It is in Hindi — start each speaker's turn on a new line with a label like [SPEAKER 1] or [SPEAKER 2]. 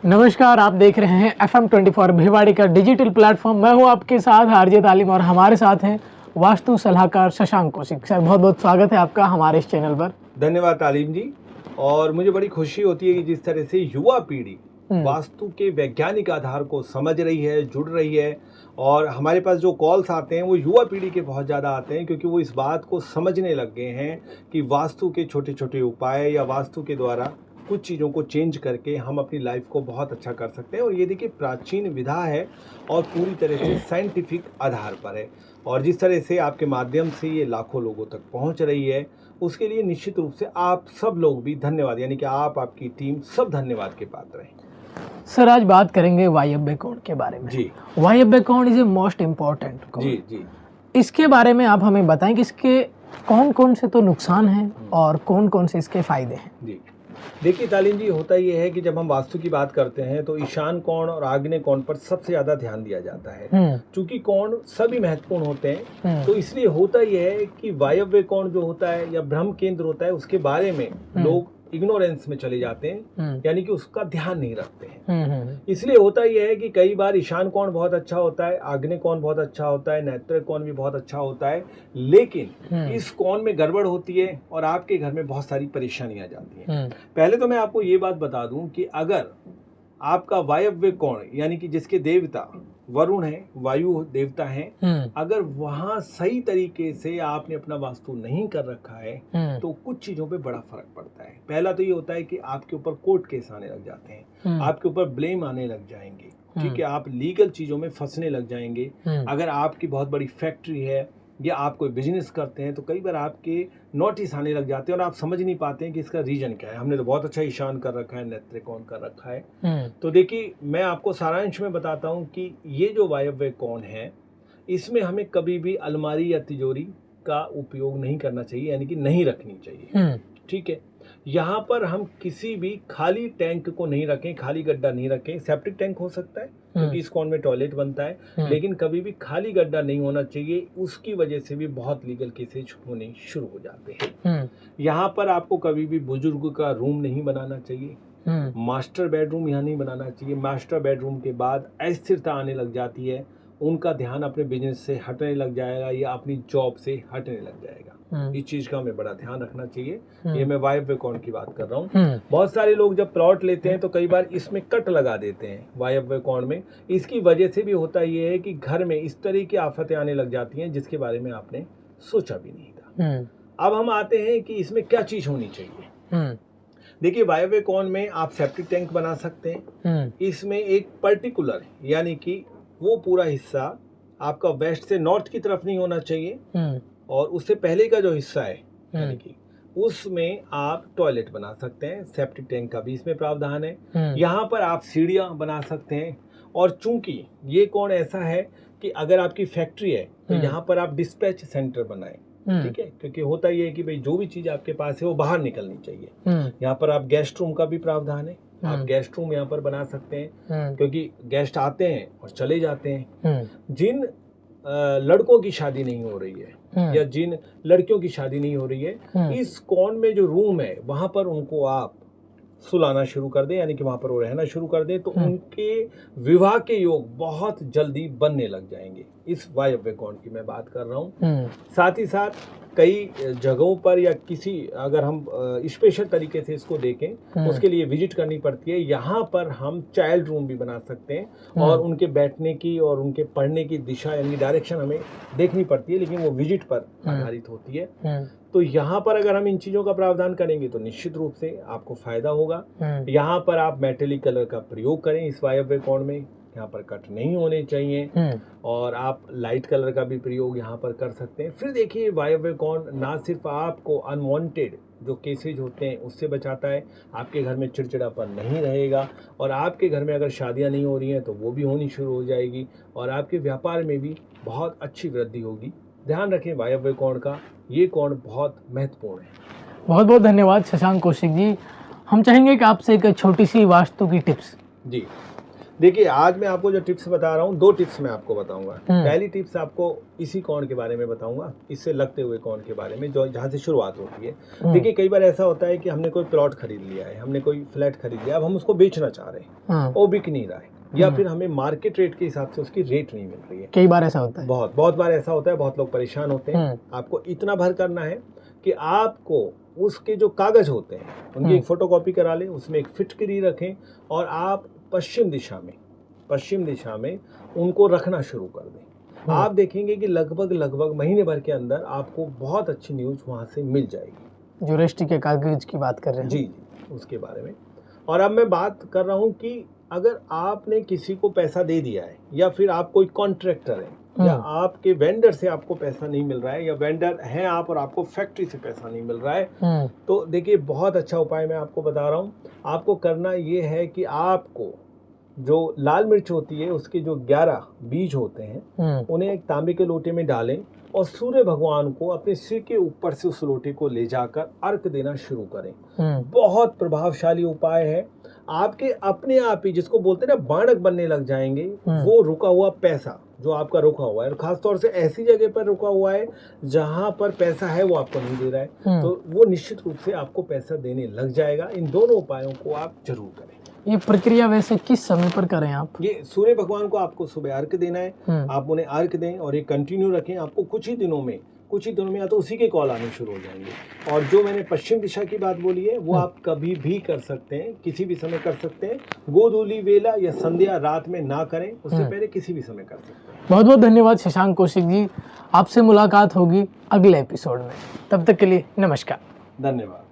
[SPEAKER 1] नमस्कार, आप देख रहे हैं FM24 भिवाड़ी का डिजिटल प्लेटफॉर्म। मैं हूं आपके साथ आरजे तालीम और हमारे साथ हैं वास्तु सलाहकार शशांक कौशिक। सर, बहुत बहुत स्वागत है आपका हमारे इस चैनल पर।
[SPEAKER 2] धन्यवाद तालीम जी। और मुझे बड़ी खुशी होती है कि जिस तरह से युवा पीढ़ी वास्तु के वैज्ञानिक आधार को समझ रही है, जुड़ रही है, और हमारे पास जो कॉल्स आते हैं वो युवा पीढ़ी के बहुत ज़्यादा आते हैं, क्योंकि वो इस बात को समझने लग गए हैं कि वास्तु के छोटे छोटे उपाय या वास्तु के द्वारा कुछ चीज़ों को चेंज करके हम अपनी लाइफ को बहुत अच्छा कर सकते हैं। और ये देखिए प्राचीन विधा है और पूरी तरह से साइंटिफिक आधार पर है, और जिस तरह से आपके माध्यम से ये लाखों लोगों तक पहुंच रही है, उसके लिए निश्चित रूप से आप सब लोग भी धन्यवाद, यानी कि आप, आपकी टीम सब धन्यवाद के पात्र हैं।
[SPEAKER 1] सर, आज बात करेंगे वायव्य कोण के बारे में।
[SPEAKER 2] जी,
[SPEAKER 1] वायव्य कोण इज ए मोस्ट इम्पोर्टेंट कोण।
[SPEAKER 2] जी जी।
[SPEAKER 1] इसके बारे में आप हमें बताएं कि इसके कौन कौन से तो नुकसान हैं और कौन कौन से इसके फायदे हैं।
[SPEAKER 2] जी, देखिए तालीम जी, होता ये है कि जब हम वास्तु की बात करते हैं तो ईशान कोण और आग्नेय कोण पर सबसे ज़्यादा ध्यान दिया जाता है। चूंकि कोण सभी महत्वपूर्ण होते हैं, तो इसलिए होता यह है कि वायव्य कोण जो होता है या ब्रह्म केंद्र होता है, उसके बारे में लोग इग्नोरेंस में चले जाते हैं, यानी कि उसका ध्यान नहीं रखते हैं। इसलिए होता यह है कि कई बार ईशान कोण बहुत अच्छा होता है, आग्नेय कोण बहुत अच्छा होता है, नैत्रिक कोण भी बहुत अच्छा होता है, लेकिन इस कोण में गड़बड़ होती है और आपके घर में बहुत सारी परेशानियां आ जाती हैं। पहले तो मैं आपको ये बात बता दूं कि अगर आपका वायव्य कोण, यानी कि जिसके देवता वरुण है, वायु देवता हैं, अगर वहां सही तरीके से आपने अपना वास्तु नहीं कर रखा है तो कुछ चीजों पे बड़ा फर्क पड़ता है। पहला तो ये होता है कि आपके ऊपर कोर्ट केस आने लग जाते हैं, आपके ऊपर ब्लेम आने लग जाएंगे, ठीक है, आप लीगल चीजों में फंसने लग जाएंगे। अगर आपकी बहुत बड़ी फैक्ट्री है या आप कोई बिजनेस करते हैं तो कई बार आपके नोटिस आने लग जाते हैं और आप समझ नहीं पाते हैं कि इसका रीजन क्या है। हमने तो बहुत अच्छा ईशान कर रखा है, नैत्रिक कोण कर रखा है। तो देखिए, मैं आपको सारांश में बताता हूं कि ये जो वायव्य कोण है, इसमें हमें कभी भी अलमारी या तिजोरी का उपयोग नहीं करना चाहिए, यानी कि नहीं रखनी चाहिए, ठीक है। यहाँ पर हम किसी भी खाली टैंक को नहीं रखें, खाली गड्ढा नहीं रखें। सेप्टिक टैंक हो सकता है क्योंकि इस कोण में टॉयलेट बनता है, लेकिन कभी भी खाली गड्ढा नहीं होना चाहिए। उसकी वजह से भी बहुत लीगल केसेज होने शुरू हो जाते हैं। यहाँ पर आपको कभी भी बुजुर्ग का रूम नहीं बनाना चाहिए, मास्टर बेडरूम यहाँ नहीं बनाना चाहिए। मास्टर बेडरूम के बाद अस्थिरता आने लग जाती है, उनका ध्यान अपने बिजनेस से हटने लग जाएगा या अपनी जॉब से हटने लग जाएगा। इस चीज का हमें बड़ा ध्यान रखना चाहिए। ये मैं वायव्य कोण की बात कर रहा हूँ। बहुत सारे लोग जब प्लॉट लेते हैं तो कई बार इसमें कट लगा देते हैं वायव्य कोण में। इसकी वजह से भी होता ये है कि घर में इस तरह की आफतें आने लग जाती हैं जिसके बारे में आपने सोचा भी नहीं था। अब हम आते हैं कि इसमें क्या चीज होनी चाहिए। देखिए, वायव्य कोण में आप सेप्टिक टैंक बना सकते हैं। इसमें एक पर्टिकुलर, यानी कि वो पूरा हिस्सा आपका वेस्ट से नॉर्थ की तरफ नहीं होना चाहिए, और उससे पहले का जो हिस्सा है, यानी कि उसमें आप टॉयलेट बना सकते हैं। सेप्टिक टैंक का भी इसमें प्रावधान है। यहाँ पर आप सीढ़ियाँ बना सकते हैं। और चूंकि ये कोण ऐसा है कि अगर आपकी फैक्ट्री है तो यहाँ पर आप डिस्पैच सेंटर बनाएं, ठीक है, क्योंकि होता ये है कि भाई जो भी चीज आपके पास है वो बाहर निकलनी चाहिए। यहाँ पर आप गेस्ट रूम का भी प्रावधान है, आप गेस्ट रूम यहाँ पर बना सकते हैं, क्योंकि गेस्ट आते हैं और चले जाते हैं। जिन लड़कों की शादी नहीं हो रही है या जिन लड़कियों की शादी नहीं हो रही है, इस कोण में जो रूम है वहां पर उनको आप सुलाना शुरू कर दें, यानी कि वहां पर वो रहना शुरू कर दें, तो उनके विवाह के योग बहुत जल्दी बनने लग जाएंगे। इस वायव्य कोण की मैं बात कर रहा हूँ। साथ ही साथ कई जगहों पर या किसी, अगर हम स्पेशल तरीके से इसको देखें, उसके लिए विजिट करनी पड़ती है। यहाँ पर हम चाइल्ड रूम भी बना सकते हैं और उनके बैठने की और उनके पढ़ने की दिशा, यानी डायरेक्शन हमें देखनी पड़ती है, लेकिन वो विजिट पर आधारित होती है। तो यहाँ पर अगर हम इन चीज़ों का प्रावधान करेंगे तो निश्चित रूप से आपको फायदा होगा। यहाँ पर आप मेटेलिक कलर का प्रयोग करें इस वायव्य कोण में, यहाँ पर कट नहीं होने चाहिए, और आप लाइट कलर का भी प्रयोग यहाँ पर कर सकते हैं। फिर देखिए, वायव्य कोण ना सिर्फ आपको अनवांटेड जो केसेज होते हैं उससे बचाता है, आपके घर में चिड़चिड़ापन नहीं रहेगा, और आपके घर में अगर शादियाँ नहीं हो रही हैं तो वो भी होनी शुरू हो जाएगी, और आपके व्यापार में भी बहुत अच्छी वृद्धि होगी। ध्यान रखें वायव्य कोण का, ये कोण बहुत महत्वपूर्ण है।
[SPEAKER 1] बहुत बहुत धन्यवाद शशांक कौशिक जी। हम चाहेंगे कि आपसे एक छोटी सी वास्तु की टिप्स।
[SPEAKER 2] जी, देखिए आज मैं आपको जो टिप्स बता रहा हूँ, 2 टिप्स मैं आपको बताऊंगा। पहली टिप्स आपको इसी कौन के बारे में बताऊंगा, इससे लगते हुए कौन के बारे में, जो जहाँ से शुरुआत होती है। देखिए कई बार ऐसा होता है कि हमने कोई प्लॉट खरीद लिया है, हमने कोई फ्लैट खरीद लिया, अब हम उसको बेचना चाह रहे हैं, वो बिक नहीं रहा है, या फिर हमें मार्केट रेट के हिसाब से उसकी रेट नहीं मिल रही है।
[SPEAKER 1] कई बार ऐसा होता है,
[SPEAKER 2] बहुत बार ऐसा होता है, बहुत लोग परेशान होते हैं। आपको इतना भर करना है कि आपको उसके जो कागज होते हैं उनकी एक फोटोकॉपी करा लें, उसमें एक फिटकरी रखें और आप पश्चिम दिशा में उनको रखना शुरू कर दें। आप देखेंगे कि लगभग महीने भर के अंदर आपको बहुत अच्छी न्यूज़ वहाँ से मिल जाएगी।
[SPEAKER 1] जो रजिस्ट्री के कागज की बात कर रहे हैं,
[SPEAKER 2] जी उसके बारे में। और अब मैं बात कर रहा हूँ कि अगर आपने किसी को पैसा दे दिया है, या फिर आप कोई कॉन्ट्रैक्टर है, या आपके वेंडर से आपको पैसा नहीं मिल रहा है, या वेंडर हैं आप और आपको फैक्ट्री से पैसा नहीं मिल रहा है, तो देखिए बहुत अच्छा उपाय मैं आपको बता रहा हूँ। आपको करना ये है कि आपको जो लाल मिर्च होती है उसके जो 11 बीज होते हैं उन्हें एक तांबे के लोटे में डालें और सूर्य भगवान को अपने सिर के ऊपर से उस लोटे को ले जाकर अर्घ देना शुरू करें। बहुत प्रभावशाली उपाय है। आपके अपने आप ही, जिसको बोलते हैं ना, बाणक बनने लग जाएंगे। वो रुका हुआ पैसा जो आपका रुका हुआ है, और खासतौर से ऐसी जगह पर रुका हुआ है जहां पर पैसा है वो आपको नहीं दे रहा है, तो वो निश्चित रूप से आपको पैसा देने लग जाएगा। इन दोनों उपायों को आप जरूर करें।
[SPEAKER 1] ये प्रक्रिया वैसे किस समय पर करें आप?
[SPEAKER 2] ये सूर्य भगवान को आपको सुबह अर्घ देना है, आप उन्हें अर्घ दें और ये कंटिन्यू रखें। आपको कुछ ही दिनों में या तो उसी के कॉल आने शुरू हो जाएंगे। और जो मैंने पश्चिम दिशा की बात बोली है वो आप कभी भी कर सकते हैं, किसी भी समय कर सकते हैं। गोधूली वेला या संध्या रात में ना करें, उससे पहले किसी भी समय कर सकते हैं।
[SPEAKER 1] बहुत बहुत धन्यवाद शशांक कौशिक जी। आपसे मुलाकात होगी अगले एपिसोड में, तब तक के लिए नमस्कार।
[SPEAKER 2] धन्यवाद।